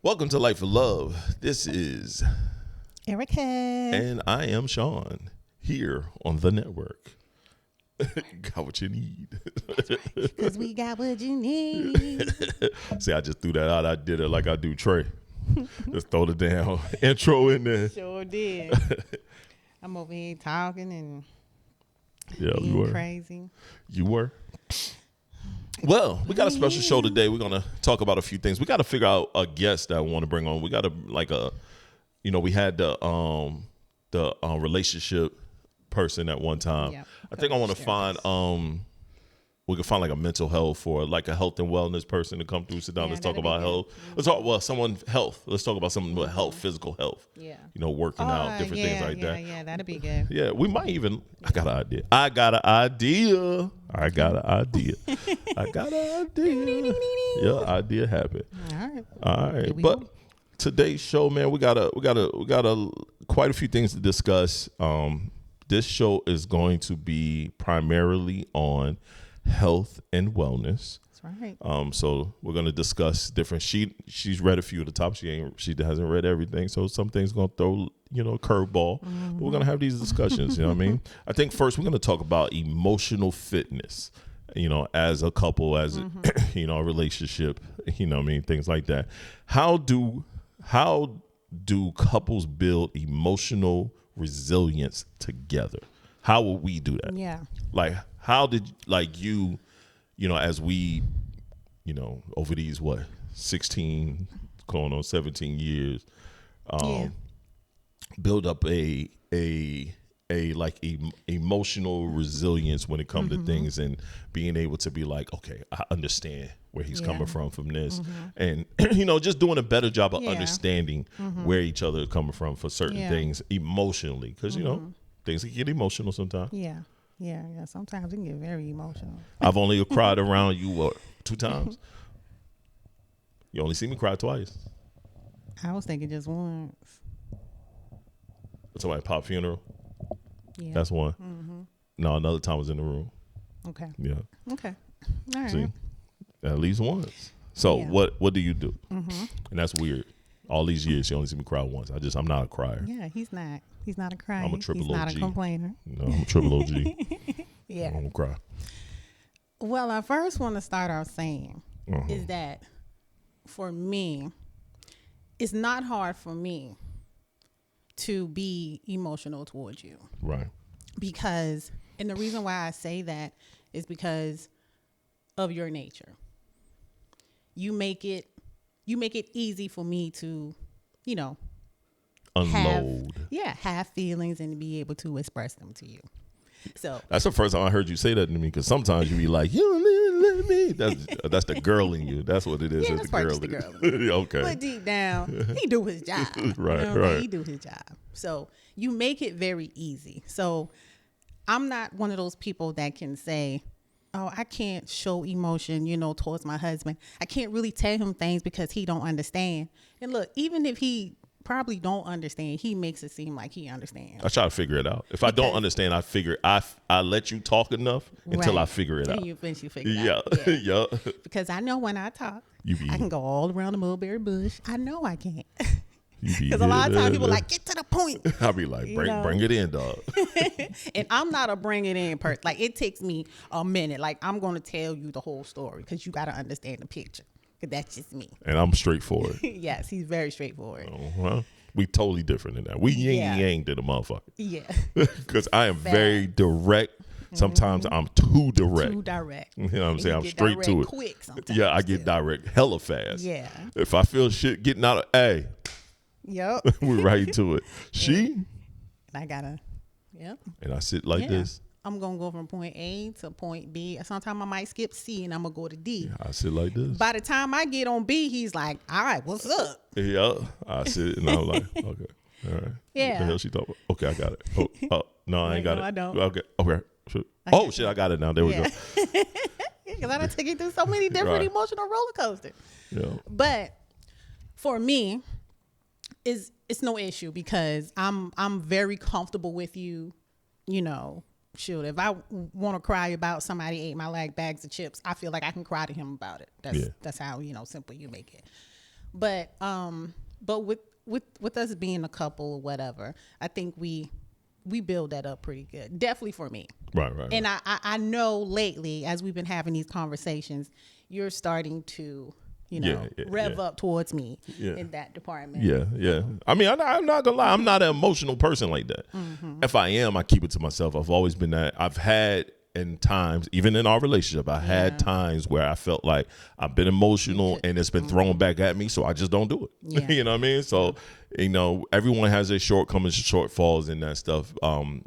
Welcome to Life of Love. This is Erica. And I am Shon, here on the network. Got what you need. Because we got what you need. See, I just threw that out. I did it like I do Trey. Just throw the damn intro in there. Sure did. I'm over here talking and being you were crazy. You were? Well, we got a special show today. We're going to talk about a few things. We got to figure out a guest that we want to bring on. We got to we had the relationship person at one time. Yep. I think I want to find we could find like a mental health or like a health and wellness person to come through, sit down, let's talk about health. Let's talk health. Let's talk about something with health, physical health. Yeah. Working out, different things like that. Yeah, that'd be good. Yeah, we might even I got an idea. Yeah, idea happened. All right. But today's show, man, we got quite a few things to discuss. This show is going to be primarily on health and wellness. That's right. So we're going to discuss different. She's read a few of the top. She hasn't read everything. So some things going to throw a curveball. Mm-hmm. But we're going to have these discussions. You know what I mean? I think first we're going to talk about emotional fitness. As a couple, as a relationship. Things like that. How do couples build emotional resilience together? How will we do that? Yeah. Like, how did you as we, over these 16 going on 17 years, build up a emotional resilience when it comes to things and being able to be like, okay, I understand where he's coming from this. And, just doing a better job of understanding where each other is coming from for certain things emotionally. Because, things can get emotional sometimes. Yeah. Sometimes it can get very emotional. I've only cried around you 2 times. You only see me cry twice. I was thinking just once. Somebody pop funeral. Yeah. That's one. No, another time I was in the room. Okay. Yeah. Okay. All right. See, at least once. So what do you do? And that's weird. All these years, you only see me cry once. I'm not a crier. Yeah, he's not. He's not a crier. I'm a triple OG. He's not a complainer. No, I'm a triple OG. Yeah. I don't cry. Well, I first want to start off saying is that for me, it's not hard for me to be emotional towards you. Right. Because, and the reason why I say that is because of your nature. You make it easy for me to, unload. Have feelings and be able to express them to you. So that's the first time I heard you say that to me, because sometimes you be like, you don't let me. That's the girl in you. That's what it is. Yeah, that's the girl in you. Okay. But deep down, he do his job. Right. He do his job. So you make it very easy. So I'm not one of those people that can say, oh, I can't show emotion, towards my husband. I can't really tell him things because he don't understand. And look, even if he probably don't understand, he makes it seem like he understands. I try to figure it out. If I don't understand, I let you talk enough until I figure it out. And you figure it out. Yeah. Because I know when I talk, I can go all around the mulberry bush. I know I can. Because a lot of times people are like, get to the point. I'll be like, bring it in, dog. And I'm not a bring it in person. Like, it takes me a minute. Like, I'm going to tell you the whole story because you got to understand the picture. Because that's just me. And I'm straightforward. Yes, he's very straightforward. Oh, well, we totally different in that. We yin to the motherfucker. Yeah. Because I am very direct. Sometimes I'm too direct. Too direct. You know what I'm saying? I'm straight to it. Quick sometimes. Yeah, I get direct hella fast. Yeah. If I feel shit getting out of yep. we're right to it. And I gotta, and I sit like this. I'm gonna go from point A to point B. Sometimes I might skip C and I'm gonna go to D. I sit like this. By the time I get on B, he's like, all right, what's up? Yeah. I sit and I'm like, okay. All right. Yeah. What the hell she talking about? Okay, I got it. Oh no, I ain't got it. I don't. Okay. Shit. Shit, I got it now. There we go. Because I done take you through so many different emotional roller coasters. Yeah. But for me, it's no issue because I'm very comfortable with you, Shoot, if I want to cry about somebody ate my bags of chips, I feel like I can cry to him about it. That's how, simple you make it. But with us being a couple or whatever, I think we build that up pretty good. Definitely for me. Right. And I know lately, as we've been having these conversations, you're starting to, rev up towards me in that department. Yeah. I mean, I'm not gonna lie. I'm not an emotional person like that. Mm-hmm. If I am, I keep it to myself. I've always been that. I've had in times, even in our relationship, I had times where I felt like I've been emotional and it's been thrown back at me, so I just don't do it. Yeah. You know what I mean? So, everyone has their shortcomings, shortfalls in that stuff.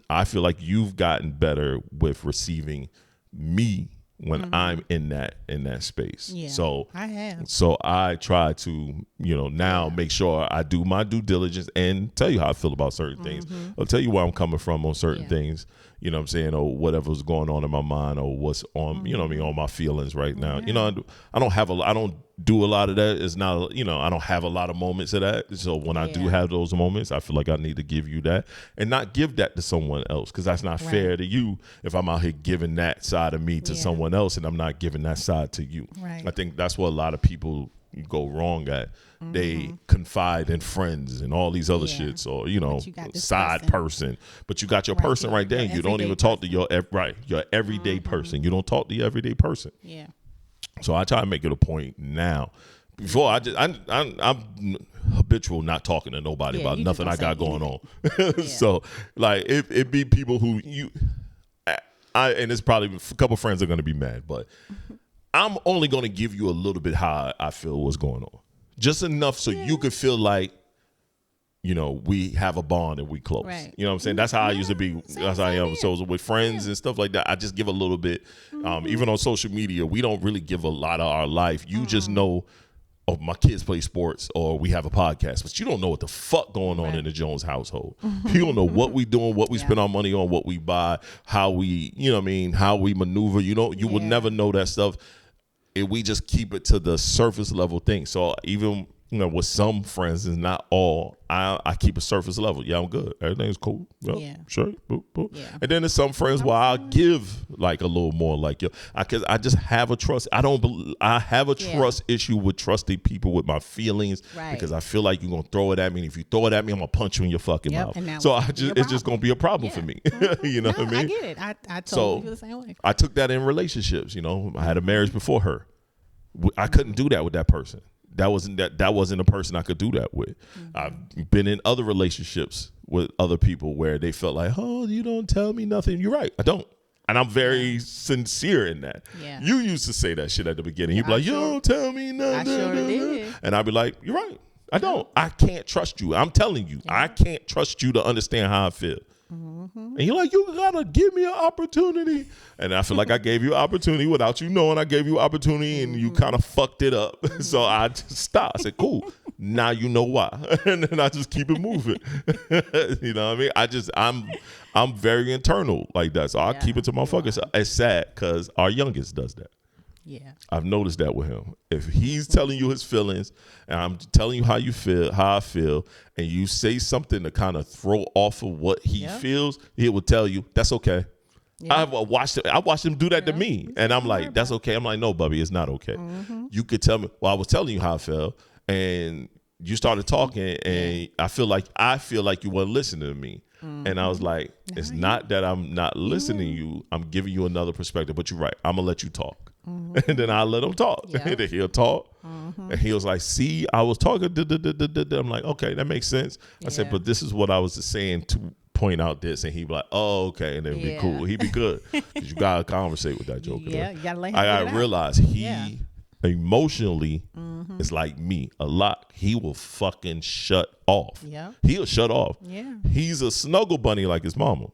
I feel like you've gotten better with receiving me when I'm in that space. Yeah, so I have. So I try to, now make sure I do my due diligence and tell you how I feel about certain things. I'll tell you where I'm coming from on certain things, you know what I'm saying, or whatever's going on in my mind or what's on, on my feelings right now. I don't do a lot of that. It's not, I don't have a lot of moments of that. So when I do have those moments, I feel like I need to give you that and not give that to someone else, because that's not fair to you if I'm out here giving that side of me to someone else and I'm not giving that side to you. Right. I think that's what a lot of people go wrong at. They confide in friends and all these other shits, or side person, but you got your person right there. You don't even talk to your everyday person. You don't talk to your everyday person. Yeah. So I try to make it a point now. Before I'm habitual not talking to nobody about nothing I got going on. So like it be people who and it's probably a couple friends are going to be mad, but I'm only going to give you a little bit how I feel what's going on. Just enough so you could feel like, we have a bond and we close. Right. You know what I'm saying? That's how I used to be. That's how I am. So with friends and stuff like that, I just give a little bit. Even on social media, we don't really give a lot of our life. You just know, oh, my kids play sports or we have a podcast, but you don't know what the fuck going on in the Jones household. You don't know what we doing, what we spend our money on, what we buy, how we, how we maneuver. You would never know that stuff. We just keep it to the surface level thing. So even with some friends, it's not all. I keep a surface level. Yeah, I'm good. Everything's cool. Yep, sure. Boop, boop. Yeah. And then there's some friends where I'll give like a little more, like because I just have a trust. I have a trust issue with trusting people with my feelings, because I feel like you're gonna throw it at me. And if you throw it at me, I'm gonna punch you in your fucking mouth. So it's just gonna be a problem for me. You know what I mean? I get it. I totally feel the same way. I took that in relationships. I had a marriage before her. I couldn't do that with that person. That wasn't a person I could do that with. I've been in other relationships with other people where they felt like, oh, you don't tell me nothing. You're right, I don't. And I'm very sincere in that. Yeah. You used to say that shit at the beginning. You'd be like, you don't tell me nothing. I sure did. And I'd be like, you're right, I don't. I can't trust you. I'm telling you, I can't trust you to understand how I feel. And you're like, you gotta give me an opportunity. And I feel like I gave you an opportunity without you knowing I gave you an opportunity, and you kind of fucked it up. So I just stopped. I said, cool, now you know why. And then I just keep it moving. You know what I mean? I'm very internal like that. So I keep it to my focus. It's sad because our youngest does that. Yeah, I've noticed that with him. If he's telling you his feelings and I'm telling you how I feel, and you say something to kind of throw off of what he feels, he will tell you, that's okay. I watched him do that to me, and I'm like, that's okay. I'm like, no, Bubby, it's not okay. You could tell me, well, I was telling you how I felt, and you started talking, and I feel like you weren't listening to me. And I was like, it's not that I'm not listening to you. I'm giving you another perspective, but you're right. I'm going to let you talk. And then I let him talk. And then he'll talk. And he was like, see, I was talking. I'm like, okay, that makes sense. I said, but this is what I was saying to point out this. And he'd be like, oh, okay. And then it'd be cool. He'd be good. Because you got to conversate with that joker. Yeah, you got to let him I realized he emotionally is like me a lot. He will fucking shut off. Yeah, he'll shut off. Yeah, he's a snuggle bunny like his mama,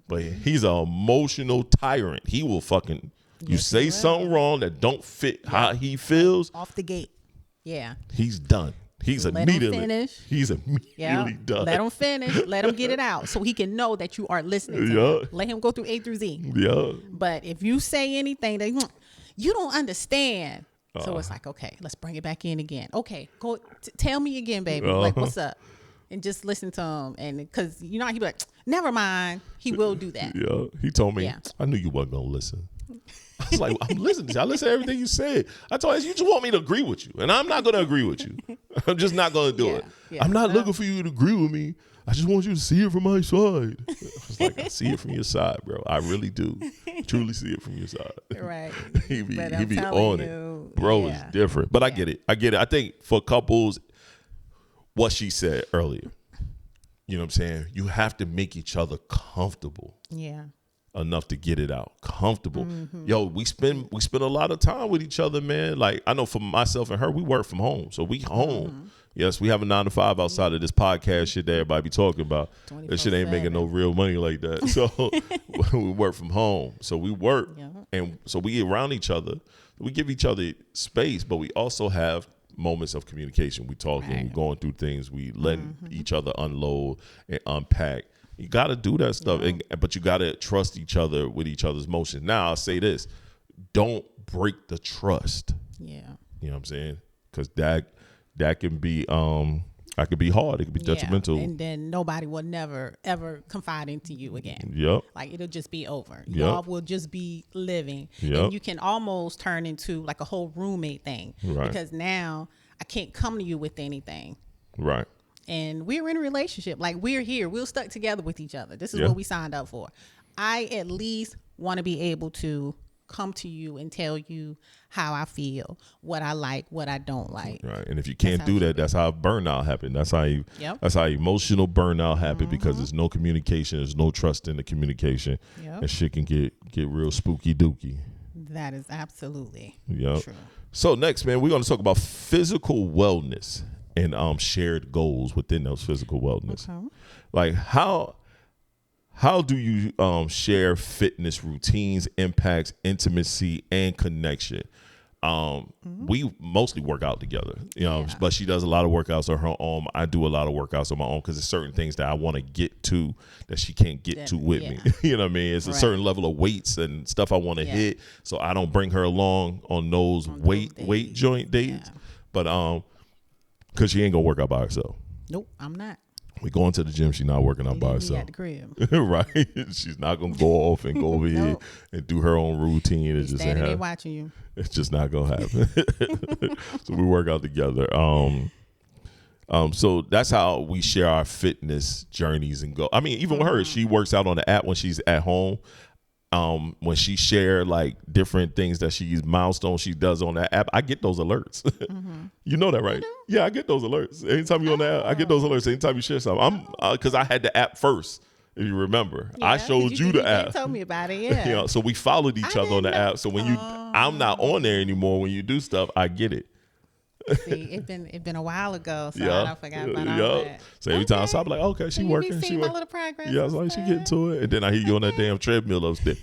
but he's an emotional tyrant. He will fucking you say something wrong that don't fit how he feels off the gate. Yeah, he's done. He's immediately done. Let him finish. Let him get it out so he can know that you are listening to him. Let him go through A through Z. Yeah. But if you say anything that you don't understand. So it's like, okay, let's bring it back in again. Okay, go tell me again, baby. Like, what's up? And just listen to him. And because, he'd be like, never mind. He will do that. Yeah. He told me, I knew you wasn't going to listen. I was like, I'm listening to you. I listen to everything you said. I told her, you just want me to agree with you. And I'm not going to agree with you. I'm just not going to do it. Yeah. I'm not looking for you to agree with me. I just want you to see it from my side. I was like, I see it from your side, bro. I really do. Truly see it from your side. Right. he be telling on you, it. Bro, it's different. But I get it. I think for couples, what she said earlier, you know what I'm saying? You have to make each other comfortable. Yeah. Enough to get it out. Comfortable. Yo, we spend a lot of time with each other, man. Like, I know for myself and her, we work from home. So we home. Yes, we have a 9 to 5 outside of this podcast shit that everybody be talking about. That shit ain't making no real money like that. So we work from home. So we work and so we around each other. We give each other space, but we also have moments of communication. We talking, we going through things, we letting each other unload and unpack. You got to do that stuff, but you got to trust each other with each other's emotions. Now, I'll say this. Don't break the trust. Yeah. You know what I'm saying? Because that can be that could be hard. It could be detrimental. And then nobody will never, ever confide into you again. Yep. Like, it'll just be over. Y'all will just be living. And you can almost turn into like a whole roommate thing. Right. Because now I can't come to you with anything. Right. And we're in a relationship. Like, we're here. We're stuck together with each other. This is what we signed up for. I at least want to be able to come to you and tell you how I feel, what I like, what I don't like. Right. And if you can't do that, that's how burnout happened. That's how emotional burnout happened because there's no communication. There's no trust in the communication. And shit can get real spooky dooky. That is absolutely true. So next, man, we're going to talk about physical wellness and shared goals within those physical wellness. Okay. Like how do you share fitness routines, impacts, intimacy, and connection? We mostly work out together, you know, but she does a lot of workouts on her own. I do a lot of workouts on my own because there's certain things that I want to get to that she can't get to with me. You know what I mean? It's a certain level of weights and stuff I want to hit, so I don't bring her along on those weight joint dates. But because she ain't gonna work out by herself. Nope, I'm not. We going to the gym. She's not working out by herself. At the crib. Right. She's not gonna go off and go over here and do her own routine. It's just standing there watching you. It's just not gonna happen. So we work out together. So that's how we share our fitness journeys and go. I mean, even with her, she works out on the app when she's at home. When she share like different things that she's milestones she does on that app, I get those alerts. You know that, right? Yeah, I get those alerts. Anytime you're on the app, I get those alerts. Anytime you share something, because I had the app first. If you remember, I showed you the app. You told me about it. Yeah. You know, so we followed each other on the app. So when I'm not on there anymore. When you do stuff, I get it. See, it been a while ago, so I forgot about all that. So every time I stop, I'm like, okay, she working. She working. My little progress. Yeah, I was like, she getting to it. And then I hear you on that damn treadmill upstairs.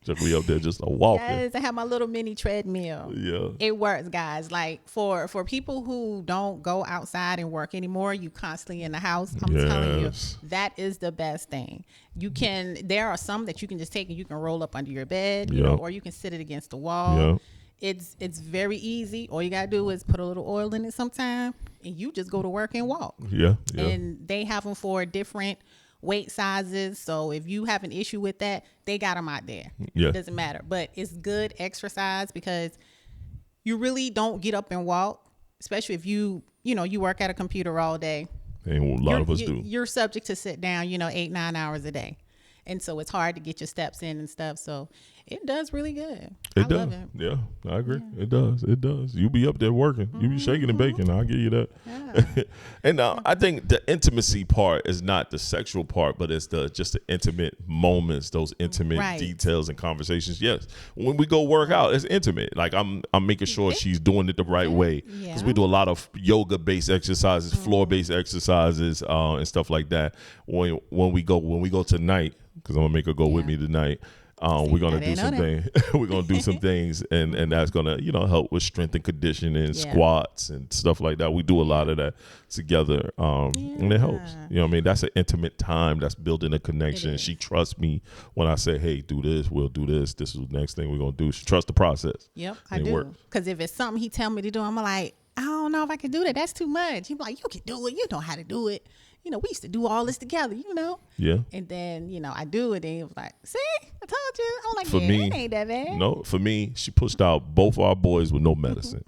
Just be up there just walking. Yes, I have my little mini treadmill. Yeah. It works, guys. Like for people who don't go outside and work anymore, you constantly in the house. I'm telling you, that is the best thing. There are some that you can just take and you can roll up under your bed, you know, or you can sit it against the wall. Yeah. It's very easy. All you gotta do is put a little oil in it sometime, and you just go to work and walk. Yeah. And they have them for different weight sizes. So if you have an issue with that, they got them out there. Yeah. It doesn't matter. But it's good exercise because you really don't get up and walk, especially if you work at a computer all day. And a lot of us do. You're subject to sit down, 8-9 hours a day. And so it's hard to get your steps in and stuff. So it does really good. I love it. Yeah, I agree. Yeah. It does. You be up there working. You be shaking and baking. I'll give you that. Yeah. And I think the intimacy part is not the sexual part, but it's just the intimate moments, those intimate details and conversations. Yes. When we go work out, it's intimate. Like I'm making sure she's doing it the right way. Because we do a lot of yoga-based exercises, floor-based exercises, and stuff like that. When we go tonight, because I'm gonna make her go with me tonight. We're gonna do some things. We're gonna do some things, and that's gonna help with strength and conditioning, squats and stuff like that. We do a lot of that together, and it helps. You know what I mean? That's an intimate time. That's building a connection. She trusts me when I say, "Hey, do this. We'll do this. This is the next thing we're gonna do." She trusts the process. Yep, I do. Because if it's something he tell me to do, I'm like, I don't know if I can do that. That's too much. He's like, you can do it. You know how to do it. we used to do all this together, Yeah. And then, I do it, and it was like, see, I told you. I'm like, For yeah, me, it ain't that bad. No, for me, she pushed out both our boys with no medicine.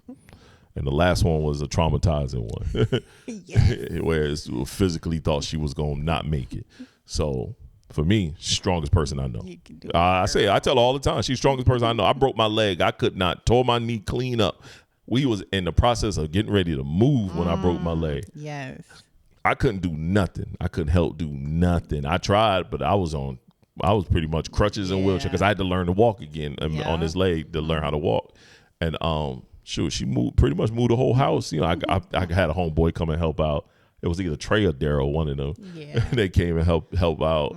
And the last one was a traumatizing one. Yes. Whereas physically thought she was going to not make it. So for me, strongest person I know. You can do it, I tell her all the time, she's strongest person I know. I broke my leg. I could not, tore my knee clean up. We was in the process of getting ready to move when I broke my leg. Yes. I couldn't do nothing. I couldn't help do nothing. I tried, but I was pretty much crutches and wheelchair because I had to learn to walk again on this leg to learn how to walk. And she pretty much moved the whole house. I had a homeboy come and help out. It was either Trey or Daryl, one of them. Yeah. They came and help out.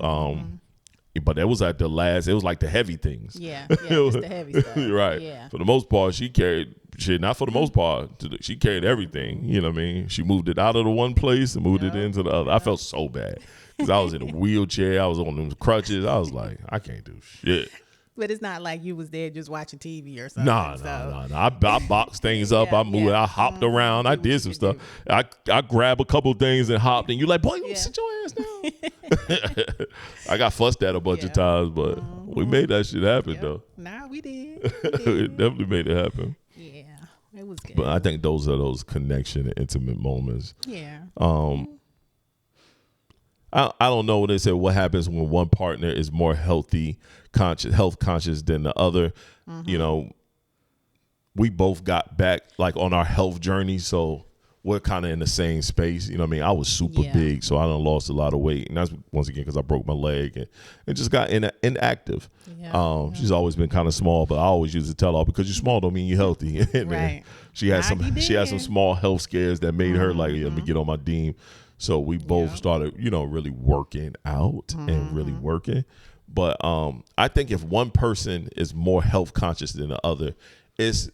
But it was at the last. It was like the heavy things. Yeah, just the heavy stuff. Right. Yeah. For the most part, she carried shit. Not for the most part. She carried everything. You know what I mean? She moved it out of the one place and moved it into the other. I felt so bad because I was in a wheelchair. I was on them crutches. I was like, I can't do shit. But it's not like you was there just watching TV or something. Nah. I boxed things up. I moved. I hopped around. I did some stuff. I grabbed a couple things and hopped. And you like, boy, you sit your ass down. I got fussed at a bunch of times, but we made that shit happen though. Nah, we did. It definitely made it happen. Yeah, it was good. But I think those are those connection and intimate moments. Yeah. I don't know when they say what happens when one partner is more health conscious than the other. We both got back like on our health journey, so we're kind of in the same space. You know what I mean? I was super big, so I done lost a lot of weight, and that's once again because I broke my leg and just got inactive. She's always been kind of small, but I always used to tell her because you're small don't mean you're healthy. And right. She had some small health scares that made her like, let me get on my Deem. So we both started, really working out and really working. But I think if one person is more health conscious than the other, it's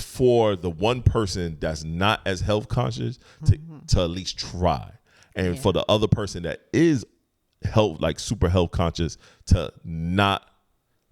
for the one person that's not as health conscious to at least try. And for the other person that is super health conscious to not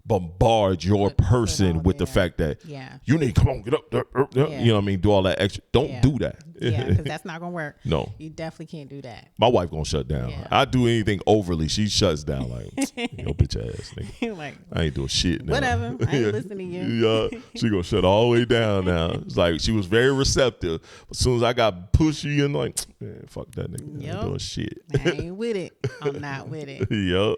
bombard your person with the fact that you need come on, get up, you know what I mean, do all that extra. Don't do that. Because that's not gonna work. No, you definitely can't do that. My wife gonna shut down. I do anything overly, she shuts down like yo bitch ass nigga. Like, I ain't doing shit now. Whatever, I ain't listening to you. Yeah, she gonna shut all the way down now. It's like she was very receptive, but as soon as I got pushy and like, man, fuck that nigga, I ain't doing shit. I ain't with it. I'm not with it. Yup.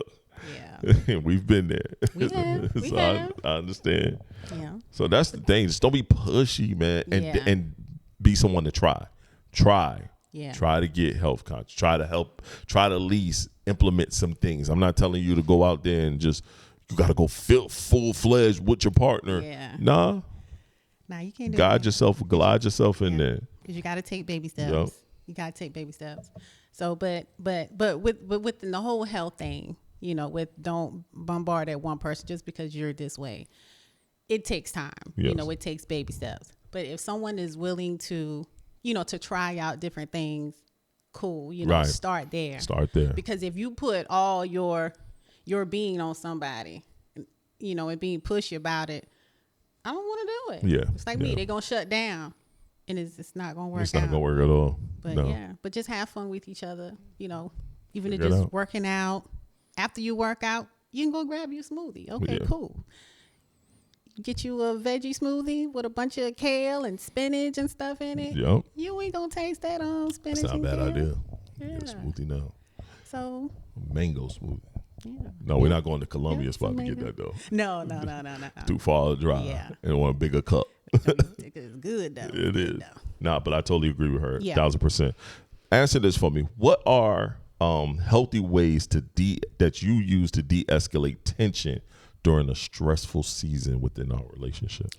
Yeah. We've been there. We have. We so have. I understand. Yeah. So that's the thing. Just don't be pushy, man, and be someone to try. Yeah. Try to get health conscious. Try to help. Try to at least implement some things. I'm not telling you to go out there and just you got to go full fledged with your partner. Yeah. Nah, you can't do glide that. yourself in there. Because you got to take baby steps. Yep. You got to take baby steps. So, but with the whole health thing, with don't bombard at one person just because you're this way. It takes time. Yes. It takes baby steps. But if someone is willing to, to try out different things, cool. Start there. Start there. Because if you put all your being on somebody, and being pushy about it, I don't want to do it. Yeah. It's like me. They're going to shut down. And it's not going to work out. It's not going to work at all. But but just have fun with each other. Even if just working out. After you work out, you can go grab you a smoothie. Okay, cool. Get you a veggie smoothie with a bunch of kale and spinach and stuff in it. Yep. You ain't gonna taste that spinach. That's not a bad kale. idea. Yeah. Get a smoothie now. So Mango smoothie. Yeah. No, we're not going to Columbia spot to get that though. No. Too far to drive. Yeah. And want a bigger cup. It's good though. It is. Nah, but I totally agree with her. Yeah. 1000%. Answer this for me. What are healthy ways that you use to de-escalate tension during a stressful season within our relationship?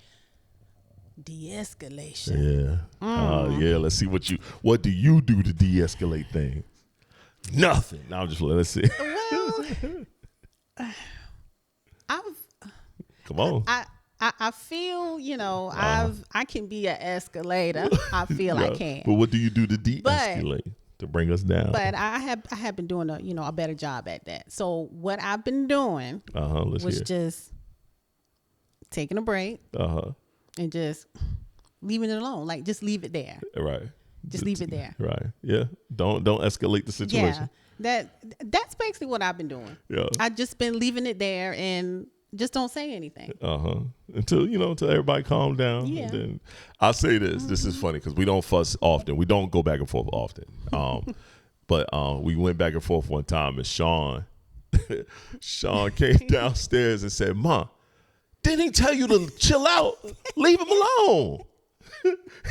De-escalation. Yeah. Let's see what do you do to de-escalate things? Nothing. Now let's see. Well, Come on. I feel, I can be an escalator. I feel I can. But what do you do to de-escalate? To bring us down. But I have been doing a better job at that. So what I've been doing was just taking a break and just leaving it alone. Like just leave it there. Right. Just leave it there. Right. Yeah. Don't escalate the situation. Yeah. That's basically what I've been doing. Yeah. I just been leaving it there and just don't say anything. Until everybody calm down. Yeah. And then I'll say this. This is funny because we don't fuss often. We don't go back and forth often. But we went back and forth one time, and Shon came downstairs and said, "Ma, didn't he tell you to chill out? Leave him alone."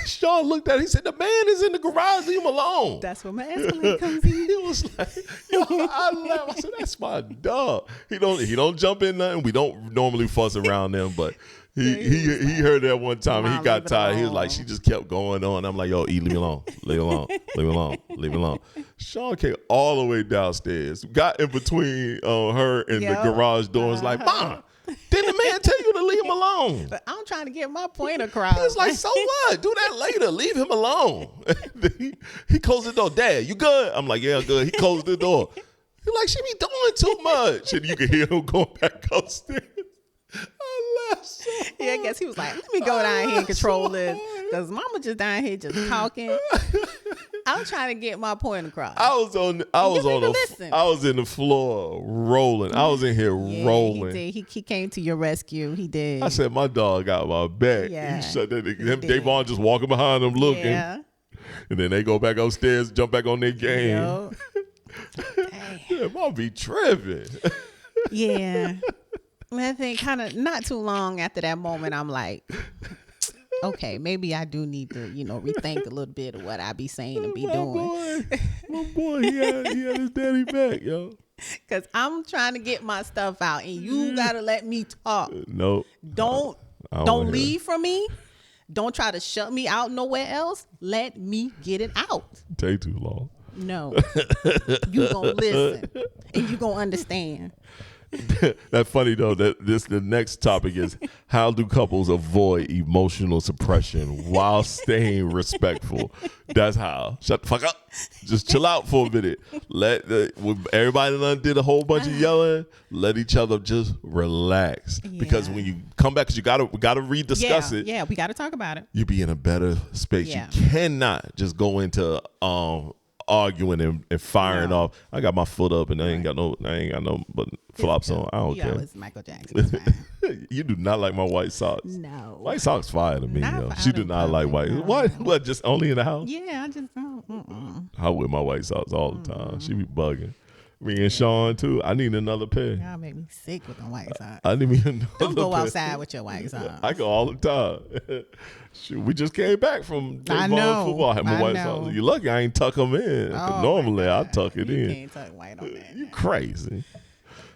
Shon looked at it. He said, "The man is in the garage. Leave him alone." That's where my escalate comes in. He was like, I laughed. I said, "That's my dog. He don't jump in nothing. We don't normally fuss around them, but he heard that one time and he got tired. He was like, she just kept going on. I'm like, yo, E, leave me alone. Leave me alone. Leave me alone. Leave me alone." Shon came all the way downstairs, got in between her and the garage door, and was like, "Mom, didn't the man tell you to leave him alone?" But I'm trying to get my point across. He was like, "So what? Do that later. Leave him alone." he closed the door. "Dad, you good?" I'm like, "Yeah, good." He closed the door. He's like, "She be doing too much." And you can hear him going back upstairs. I laughed so hard. Yeah, I guess he was like, "Let me go down here and control this." Because mama just down here just talking. I'm trying to get my point across. I was in the floor rolling. I was in here rolling. He did. He came to your rescue. He did. I said, "My dog got my back." Yeah, he shut that. Davon just walking behind him looking. Yeah. And then they go back upstairs, jump back on their game. Yo. Yeah, mom be tripping. Yeah. I think kind of not too long after that moment, I'm like, okay, maybe I do need to, rethink a little bit of what I be saying and be doing. My boy, he had his daddy back, yo. Because I'm trying to get my stuff out, and you got to let me talk. Nope. Don't leave from me. Don't try to shut me out nowhere else. Let me get it out. Take too long. No. You going to listen, and you going to understand. That's funny though. The next topic is how do couples avoid emotional suppression while staying respectful? That's how. Shut the fuck up. Just chill out for a minute. Everybody done did a whole bunch of yelling. Let each other just relax. Yeah. Because when you come back, because we gotta rediscuss it. Yeah, we gotta talk about it. You be in a better space. Yeah. You cannot just go into arguing and firing off. I got my foot up and I ain't got no but flops on. I don't care. It's Michael Jackson. You do not like my white socks. No. White socks fire to me. She do not like white. No. What? Just only in the house? Yeah, I just don't. I wear my white socks all the time. She be bugging. Me and Shon too. I need another pair. Y'all make me sick with them white socks. I need me another Don't go pair. outside with your white socks. I go all the time. Shoot, we just came back from football. I had my white socks. You lucky I ain't tuck them in. Normally I tuck it in. You can't tuck white on that. You crazy.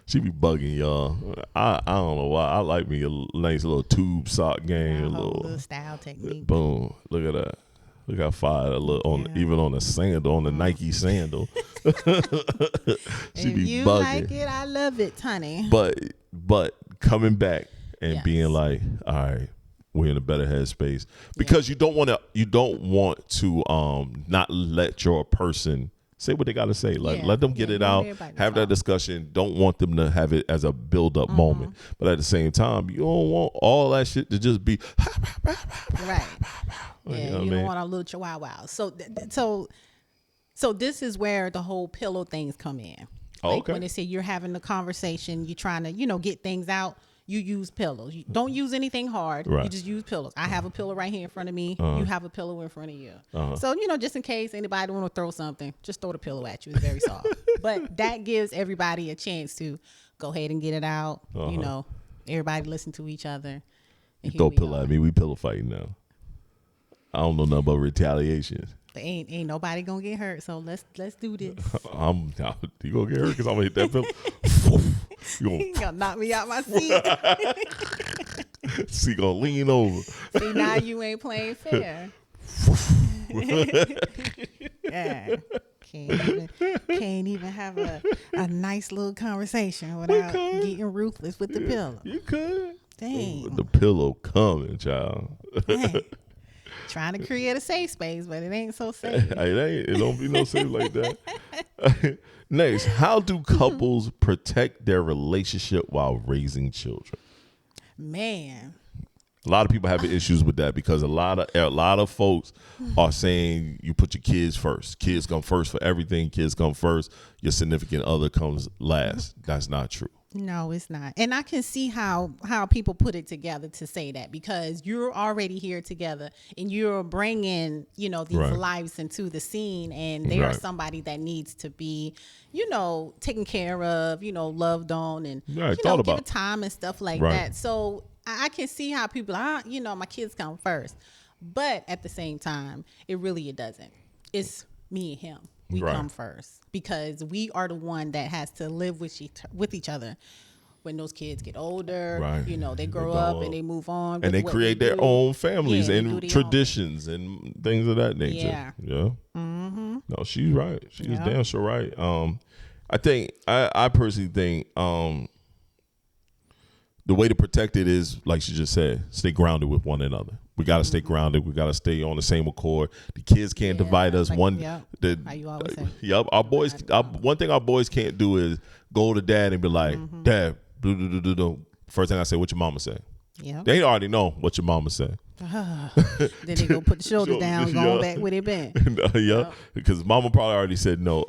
She be bugging y'all. I don't know why. I like me a nice little tube sock game. A little style technique. Boom. Look at that. Look how fire even on a sandal, on the Nike sandal. She if be you bugging. like it, I love it, honey. But coming back and being like, all right, we're in a better headspace because you don't want to not let your person say what they got to say. Like let them get it out, have that discussion. Don't want them to have it as a build up moment. But at the same time, you don't want all that shit to just be right. Yeah, you don't want a little chihuahua. So this is where the whole pillow things come in. When they say you're having a conversation, you're trying to, get things out, you use pillows. You don't use anything hard. Right. You just use pillows. I have a pillow right here in front of me. You have a pillow in front of you. So, just in case anybody want to throw something, just throw the pillow at you. It's very soft. But that gives everybody a chance to go ahead and get it out. Everybody listen to each other. You throw a pillow at me, we pillow fighting now. I don't know nothing about retaliation. But ain't nobody gonna get hurt, so let's do this. You gonna get hurt because I'm gonna hit that pillow. You gonna knock me out my seat. She gonna lean over. See, now you ain't playing fair. Yeah. Can't even have a nice little conversation without getting ruthless with the pillow. You could. Dang. The pillow coming, child. Dang. Trying to create a safe space, but it ain't so safe. It don't be no safe like that. Next, how do couples protect their relationship while raising children? Man, A lot of people have issues with that because a lot of folks are saying you put your kids first. Kids come first for everything. Kids come first. Your significant other comes last. That's not true. No, it's not. And I can see how people put it together to say that, because you're already here together and you're bringing, these lives into the scene, and they are somebody that needs to be, taken care of, loved on, and, given time and stuff like that. So I can see how people are, my kids come first. But at the same time, it doesn't. It's me and him. We come first, because we are the one that has to live with each other. When those kids get older, they grow up and they move on. And they create their own families and traditions and things of that nature. Yeah. Mm-hmm. No, she's right. She's damn sure right. I personally think the way to protect it is, like she just said, stay grounded with one another. We got to stay grounded. We got to stay on the same accord. The kids can't divide us. How you always say. Yep. Our boys. One thing our boys can't do is go to dad and be like, Dad, first thing I say, what your mama say? Yeah. They already know what your mama say. Then they go put the shoulders down, going back where they been. Because mama probably already said no.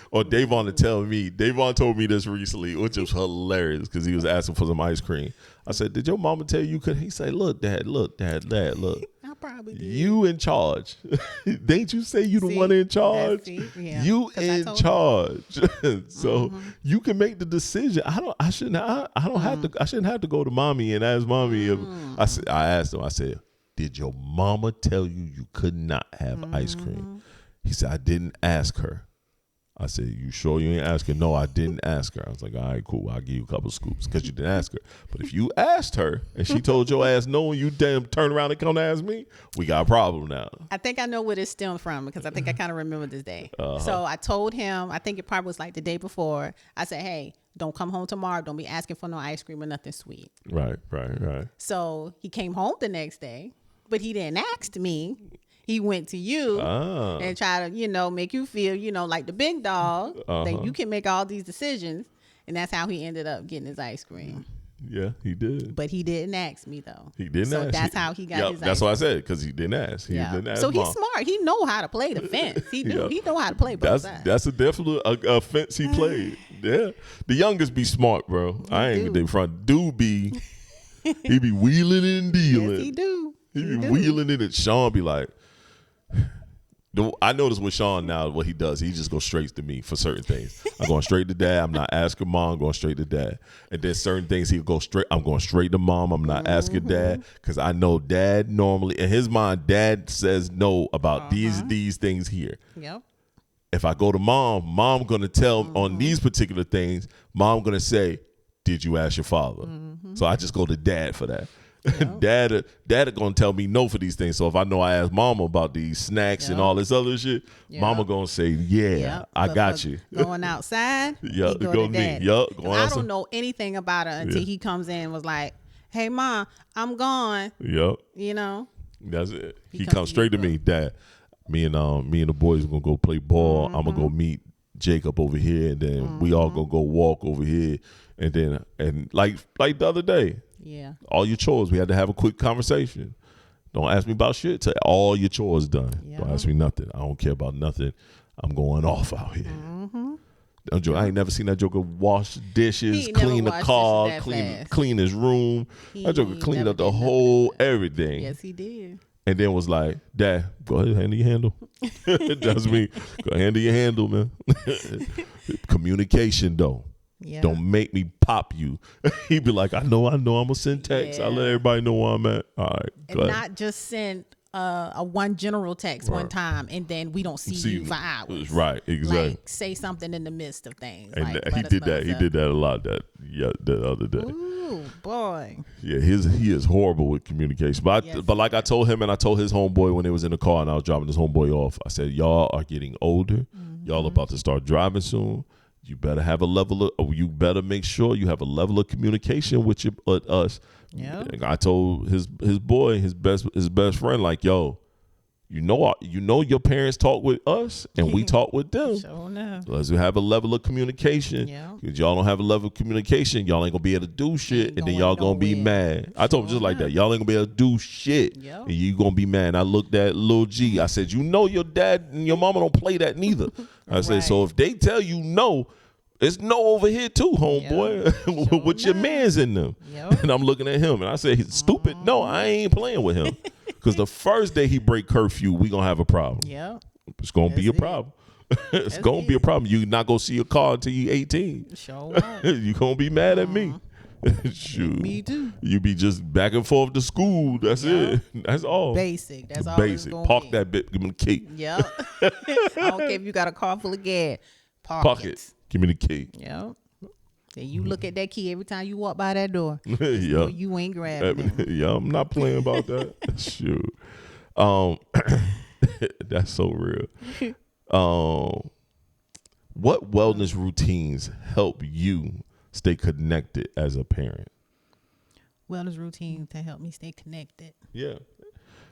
Or Davon told me this recently, which was hilarious, because he was asking for some ice cream. I said, did your mama tell you could? He said, look, Dad, look. I probably did. You in charge. Didn't you say you the one in charge? You in charge. So you can make the decision. I shouldn't have to go to mommy and ask mommy. I asked him, I said, did your mama tell you could not have ice cream? He said, I didn't ask her. I said, you sure you ain't ask her? No, I didn't ask her. I was like, all right, cool. I'll give you a couple scoops because you didn't ask her. But if you asked her and she told your ass no and you damn turn around and come to ask me, we got a problem now. I think I know where this stemmed from, because I think I kind of remember this day. So I told him, I think it probably was like the day before, I said, hey, don't come home tomorrow. Don't be asking for no ice cream or nothing sweet. Right. So he came home the next day, but he didn't ask me. He went to you and tried to, make you feel, like the big dog, that you can make all these decisions. And that's how he ended up getting his ice cream. Yeah, he did. But he didn't ask me, though. He didn't ask. So that's how he got his ice cream. That's what I said, because he didn't ask. He didn't ask. So he's smart. He know how to play the fence. He do. He know how to play both sides. That's a definite a fence he played. Yeah. The youngest be smart, bro. I ain't gonna front. He be wheeling and dealing. Yes, he do. He be wheeling it, and Shon be like, I notice with Shon now, what he does, he just goes straight to me for certain things. I'm going straight to dad. I'm not asking mom. I'm going straight to dad. And then certain things he'll go straight. I'm going straight to mom. I'm not asking dad, because I know dad normally, in his mind, dad says no about these things here. Yep. If I go to mom going to tell on these particular things. Mom going to say, did you ask your father? So I just go to dad for that. Yep. Dad gonna tell me no for these things. So if I know I asked mama about these snacks and all this other shit, mama gonna say, I got you. Going outside, go to me. I don't know anything about it until he comes in and was like, hey mom, I'm gone. That's it. He comes straight to me. Dad, me and the boys gonna go play ball. I'm gonna go meet Jacob over here, and then we all gonna go walk over here, and then like the other day. Yeah. All your chores, we had to have a quick conversation. Don't ask me about shit till all your chores done. Yep. Don't ask me nothing. I don't care about nothing. I'm going off out here. I ain't never seen that joker wash dishes, clean the car, clean his room. That joker cleaned up the whole everything. Yes, he did. And then was like, Dad, go ahead, handle your handle. That's me. Go handle your handle, man. Communication, though. Yeah. Don't make me pop you. He'd be like, I know, I'm gonna send text. I'll let everybody know where I'm at. All right. And not just send a one general text one time and then we don't see you for hours. Right, exactly. Like say something in the midst of things. And he did that. He did that a lot that other day. Ooh, boy. Yeah, he is horrible with communication. But like I told him and I told his homeboy when they was in the car and I was dropping his homeboy off, I said, y'all are getting older. Y'all about to start driving soon. You better have you better make sure you have a level of communication with us. Yeah. I told his boy, his best friend, like, yo, you know your parents talk with us and we talk with them. Sure enough. So as we have a level of communication, Yeah. because y'all don't have a level of communication, y'all ain't gonna be able to do shit, Ain't and then going y'all gonna be nowhere. mad. I told him just like that. enough. Y'all ain't gonna be able to do shit, Yep. and you gonna be mad. And I looked at Lil G. I said, you know your dad and your mama don't play that neither. I said, Right. so if they tell you no, it's no over here too, homeboy. Sure with your enough. mans in them. Yep. And I'm looking at him, and I said, he's stupid. No, I ain't playing with him. Because the first day he break curfew, we gonna have a problem. Yep. It's gonna be a That's it. problem. It's That's gonna be a it. problem. You not gonna see your car until you 18. Sure won't. You gonna be mad at me. Shoot. Me too. You be just back and forth to school. That's Yeah. it. That's all. Basic. That's all Basic. it's gonna Park be. that bit. Give me the key. Yep. I don't care if you got a car full of gas. Park Park it. it. Give me the key. Yep. And you look at that key every time you walk by that door. Yeah. You ain't grabbing it. Yeah, I'm not playing about that. Shoot. That's so real. What wellness routines help you stay connected as a parent? Wellness routine to help me stay connected. Yeah.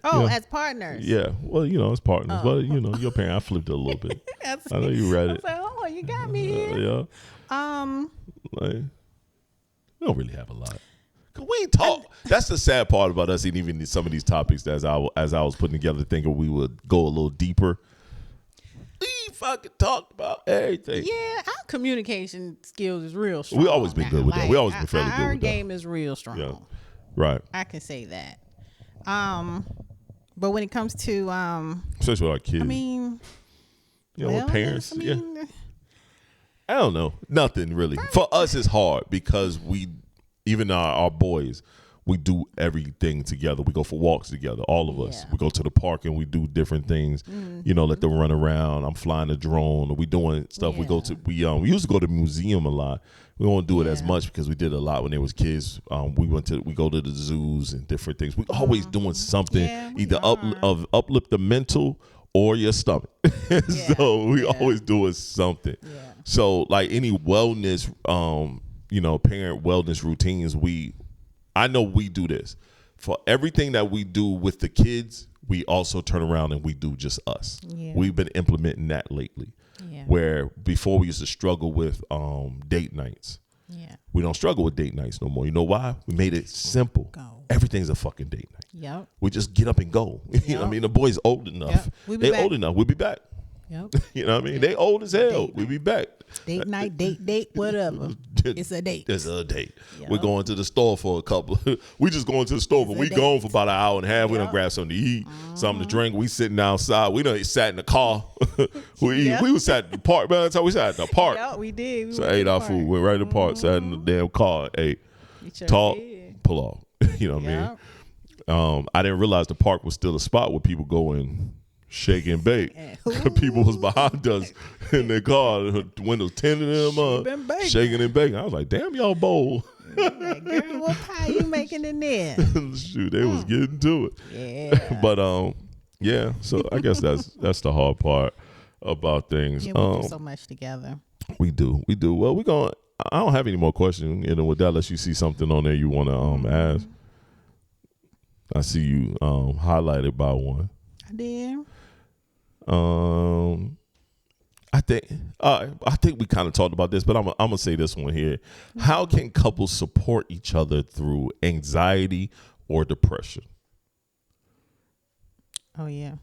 Oh, Yeah. as partners. Yeah. Well, as partners. Well, your parent, I flipped it a little bit. I know you read it. I was like, oh, you got me here. Yeah. Like, we don't really have a lot. Cause we ain't talk. That's the sad part about us, and even some of these topics as I was putting together, thinking we would go a little deeper. We fucking talked about everything. Yeah, our communication skills is real strong. We always been good with that. We always been fairly good Our with that. game is real strong. Yeah. Right. I can say that. But when it comes to Especially with our kids. I mean, with parents. I mean, I don't know. Nothing really. For us, it's hard because even our boys, we do everything together. We go for walks together, all of us. Yeah. We go to the park and we do different things. Let them run around. I'm flying a drone. Or we doing stuff. We go to we used to go to the museum a lot. We won't do it as much because we did a lot when they was kids. We go to the zoos and different things. We always doing something, either uplift the mental or your stomach. So we always doing something. Yeah. So like any wellness, parent wellness routines, I know we do this for everything that we do with the kids. We also turn around and we do just us. Yeah. We've been implementing that lately. Yeah. Where before we used to struggle with date nights. Yeah. We don't struggle with date nights no more. You know why? We made it simple. Go. Everything's a fucking date night. Yep. We just get up and go. You know what I mean? The boys old enough. Yep. We be They back. old enough. We'll be back. Yep. You know what I mean? They old as hell. We'll be back. Date night, date, whatever. It's a date. It's a date. Yep. We're going to the store for a couple. We just going to the store, but we a gone date. for about an hour and a half. We done Yep. grab something to eat, something to drink. We sitting outside. We done sat in the car. Yep. We was at the park. Man, that's how we sat at the park. Yeah, we did. We So went ate to our the food, park. went right in the park, sat in the damn car, ate, We sure talk, did. pull off. You know what I mean? Yep. I didn't realize the park was still a spot where people go and shake and bake. And- People was behind us in their car, the windows tinted them up, Shaking and baking. shaking and baking. I was like, damn, y'all bold. Like, girl, what pie you making in there? Shoot, they was getting to it. Yeah. But yeah. So I guess that's the hard part about things. Yeah, we do so much together. We do. Well, I don't have any more questions. And with that, unless you see something on there you want to ask. I see you highlighted by one. I did. I think we kind of talked about this, but I'm gonna say this one here. How can couples support each other through anxiety or depression? Oh yeah.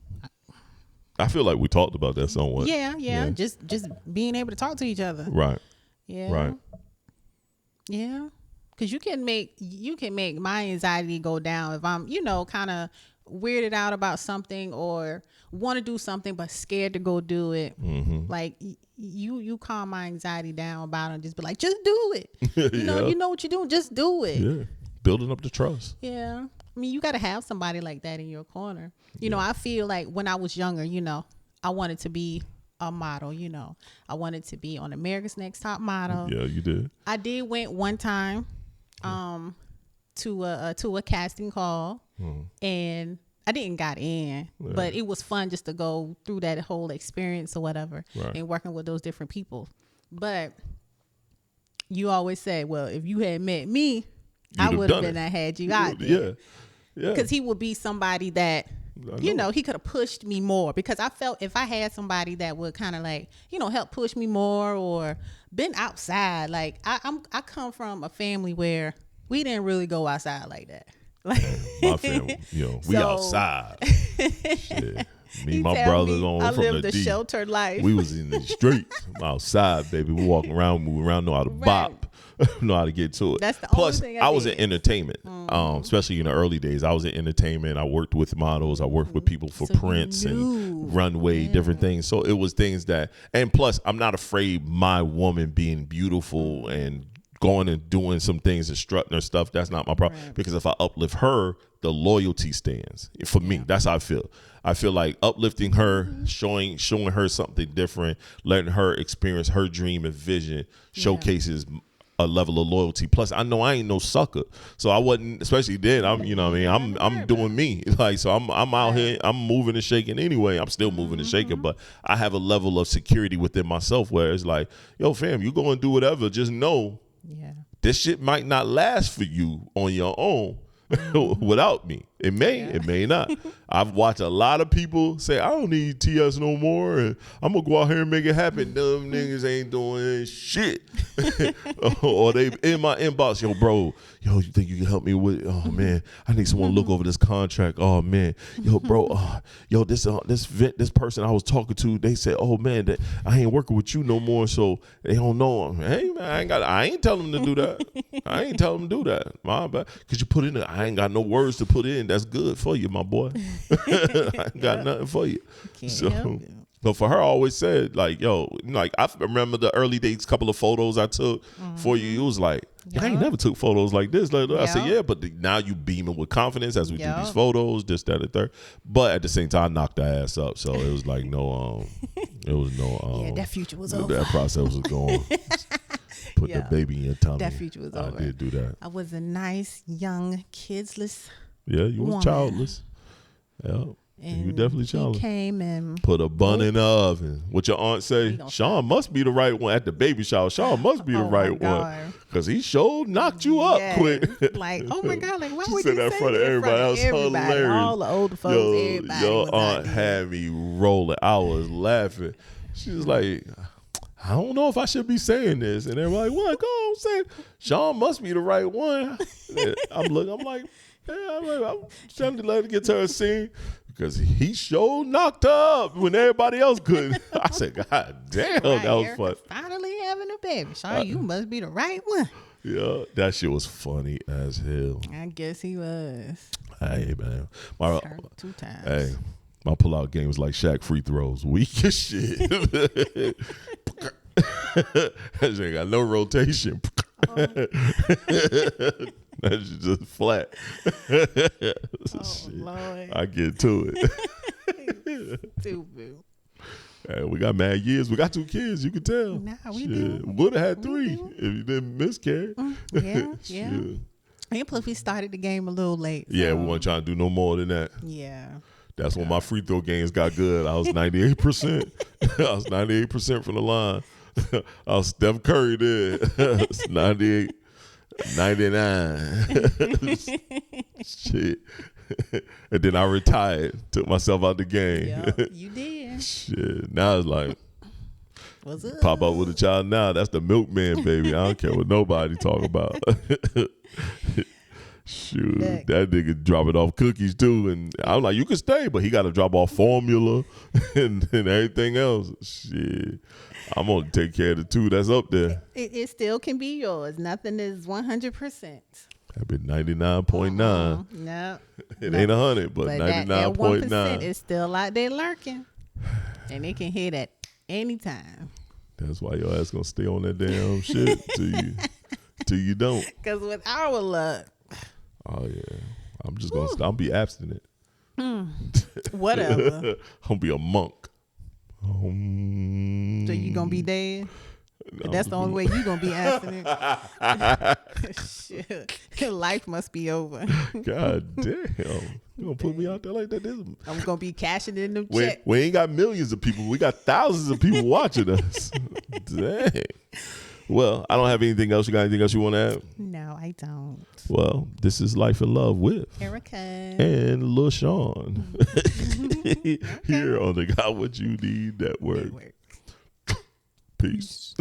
I feel like we talked about that somewhat. Yeah. Just being able to talk to each other. Right. Yeah. Right. Yeah. Cause you can make my anxiety go down if I'm, kind of weirded out about something or want to do something but scared to go do it. Mm-hmm. Like you calm my anxiety down about it and just be like, just do it. You know what you're doing, just do it. Yeah. Building up the trust. Yeah. I mean, you got to have somebody like that in your corner. You know, I feel like when I was younger, I wanted to be a model, I wanted to be on America's Next Top Model. Yeah, you did. I did went one time to a casting call and I didn't got in, but it was fun just to go through that whole experience or whatever and working with those different people. But you always say, well, if you had met me, I would have been that had you out there. Yeah. Because he would be somebody that you know, he could have pushed me more, because I felt if I had somebody that would kind of like, you know, help push me more or been outside. Like I come from a family where we didn't really go outside like that. Like my family, you know, we outside. Shit. Me, my brothers on I from lived the a D. sheltered life. We was in the streets. I'm outside, baby. We walking around, moving around, know how to bop, know how to get to it. That's the Plus, only thing I was in entertainment, especially in the early days. I was in entertainment. I worked with models. I worked with people for Prince and runway, different things. So it was things that, and plus, I'm not afraid my woman being beautiful and going and doing some things and strutting her stuff. That's not my problem, because if I uplift her, the loyalty stands for me. That's how I feel. I feel like uplifting her, showing her something different, letting her experience her dream and vision, showcases a level of loyalty. Plus, I know I ain't no sucker, so I wasn't. Especially then, I'm, you know what I mean. I'm doing me, like, so I'm out here. I'm moving and shaking anyway. I'm still moving and shaking, but I have a level of security within myself where it's like, yo, fam, you go and do whatever. Just know, this shit might not last for you on your own. Without me, it may not. I've watched a lot of people say, I don't need TS no more, and I'm gonna go out here and make it happen. Them niggas ain't doing shit. Or they in my inbox, yo, bro, yo, you think you can help me with? Oh man, I need someone to look over this contract. Oh man, yo, bro, yo, this person I was talking to, they said, oh man, that I ain't working with you no more, so they don't know. Hey man, I ain't telling them to do that. I ain't telling them to do that. My bad, cause you put in I ain't got no words to put in. That's good for you, my boy. I ain't got nothing for you. But for her, I always said, like, yo, like, I remember the early days, couple of photos I took for you. It was like, I ain't never took photos like this. Like, I said, yeah, but now you beaming with confidence as we do these photos, this, that, and third. But at the same time, I knocked her ass up. So it was like it was no, that future was over. That process was going. Put the baby in your tummy. That future was over. I did do that. I was a nice, young, kidsless you was woman. childless. Yeah. And you definitely childless. He came and put a bun in the oven. What your aunt say? Shon must be the right one at the baby shower. Shon must be the right one, because he sure knocked you up quick. Like, oh my God, like, why would you say that in front of everybody? That was hilarious. All the older folks, everybody. Your aunt had me rolling. I was laughing. She was like, I don't know if I should be saying this. And everybody, what? Go on, say it. Shon must be the right one. I'm like, I'm trying to let her get to her scene, because he sure knocked her up when everybody else couldn't. I said, God damn, that was fun. Finally having a baby. Shon, you must be the right one. Yeah, that shit was funny as hell. I guess he was. Hey, man. 2 times. Hey, my pull-out game was like Shaq free throws. Weak as shit. That shit ain't got no rotation. That's just flat. Lord. I get to it. Stupid. Hey, we got mad years. We got 2 kids. You can tell. Nah, we do. Would have had 3 if you didn't miscarry. Yeah. And plus, we started the game a little late. Yeah, we weren't trying to do no more than that. Yeah. That's when my free throw games got good. I was 98%. I was 98% from the line. I was Steph Curry there. It's 98, 99. Shit. And then I retired, took myself out the game. Yep, you did. Shit. Now it's like, what's up? Pop up with a child now. That's the milkman, baby. I don't care what nobody talk about. Shoot, that nigga dropping off cookies too, and I'm like, you can stay, but he got to drop off formula and everything else. Shit, I'm gonna take care of the 2 that's up there. It still can be yours. Nothing is 100%. I've been 99.9. No, it ain't 100, but 99.9. That 1% is still out there lurking, and it can hit at any time. That's why your ass gonna stay on that damn shit till you don't. Because with our luck. Oh yeah, I'm just gonna. I'll be abstinent. Whatever. I'll be a monk. So you gonna be dead? No, that's the only way you gonna be abstinent. Shit, life must be over. God damn, you gonna put me out there like that? I'm gonna be cashing in them checks. We ain't got millions of people. We got thousands of people watching us. Dang. Well, I don't have anything else. You got anything else you want to add? No, I don't. Well, this is Life and Love with Erica and Lil Shon here on the Got What You Need Network. Peace.